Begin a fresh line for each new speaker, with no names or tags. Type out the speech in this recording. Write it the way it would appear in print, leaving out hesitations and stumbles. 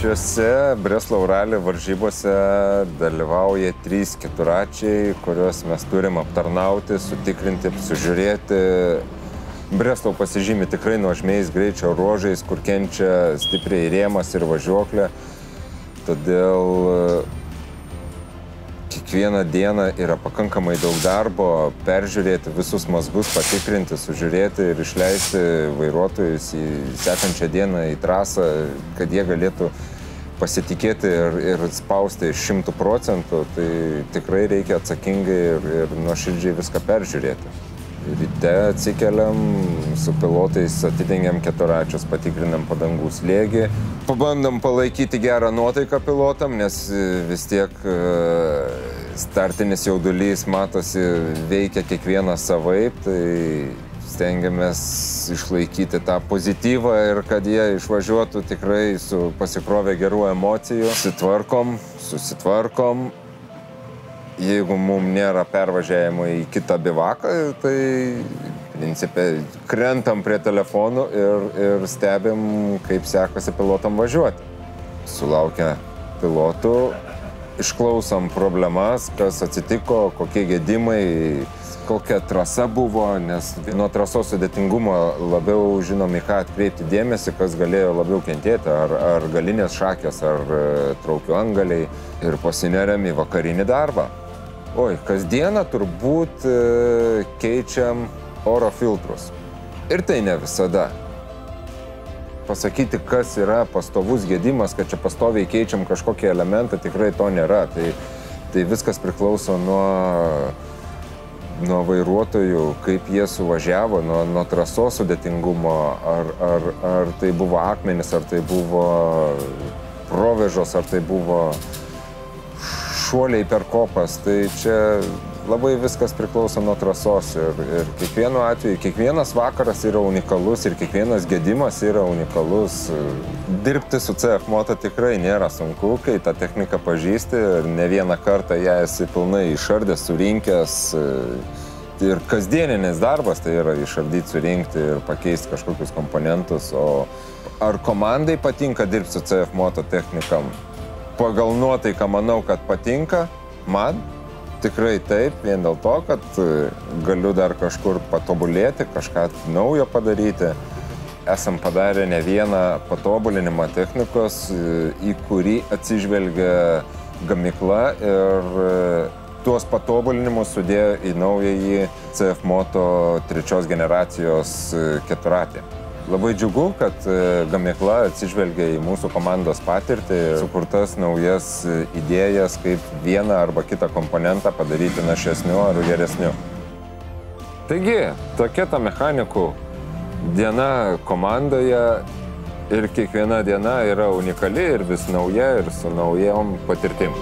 Šiuose Breslau rally varžybose dalyvauja 3 keturračiai, kuriuos mes turim aptarnauti, sutikrinti, sužiūrėti. Breslau pasižymi tikrai nuožmiais greičio ruožais, kur kenčia stipriai rėmas ir važiuoklė. Todėl kiekvieną dieną yra pakankamai daug darbo peržiūrėti visus mazgus, patikrinti, sužiūrėti ir išleisti vairuotojus į sekančią dieną į trasą, kad jie galėtų pasitikėti ir spausti 100%. Tai tikrai reikia atsakingai ir nuoširdžiai viską peržiūrėti. Ryte atsikeliam, su pilotais atidengiam keturračius, patikrinam padangų slėgį. Pabandom palaikyti gerą nuotaiką pilotam, nes vis tiek startinis jaudulys, matosi, veikia kiekvieną savaip. Tai stengiamės išlaikyti tą pozityvą ir kad jie išvažiuotų tikrai su pasikrovę gerų emocijų. Susitvarkom. Jeigu mums nėra pervažiavimo į kitą bivaką, tai principe krentam prie telefonų ir stebim, kaip sekasi pilotam važiuoti. Sulaukę pilotų, išklausom problemas, kas atsitiko, kokie gedimai, kokia trasa buvo, nes nuo trasos sudėtingumo labiau žinom, į ką atkreipti dėmesį, kas galėjo labiau kentėti, ar galinės šakės, ar traukių antgaliai, ir pasineriam į vakarinį darbą. Kasdieną turbūt keičiam oro filtrus. Ir tai ne visada. Pasakyti, kas yra pastovus gedimas, kad čia pastoviai keičiam kažkokį elementą, tikrai to nėra. Tai viskas priklauso nuo vairuotojų, kaip jie suvažiavo, nuo trasos sudėtingumo, ar tai buvo akmenys, ar tai buvo provėžos, ar tai buvo šuoliai per kopas. Tai čia labai viskas priklauso nuo trasos ir kiekvienu atveju, kiekvienas vakaras yra unikalus ir kiekvienas gedimas yra unikalus. Dirbti su CF Moto tikrai nėra sunku, kai tą techniką pažįsti ir ne vieną kartą ją esi pilnai išardęs, surinkęs. Ir kasdieninis darbas tai yra išardyti, surinkti ir pakeisti kažkokius komponentus. O ar komandai patinka dirbti su CF Moto technikam? Pagal nuotaiką manau, kad patinka. Man tikrai taip, vien dėl to, kad galiu dar kažkur patobulėti, kažką naujo padaryti. Esam padarę ne vieną patobulinimą technikos, į kurį atsižvelgia gamykla ir tuos patobulinimus sudėjo į naująjį CF Moto 3 generacijos keturratį. Labai džiugu, kad gamykla atsižvelgia į mūsų komandos patirtį ir sukurtas naujas idėjas, kaip vieną arba kitą komponentą padaryti našesniu ar geresniu. Taigi, tokia ta mechanikų diena komandoje ir kiekviena diena yra unikali ir vis nauja ir su naujom patirtim.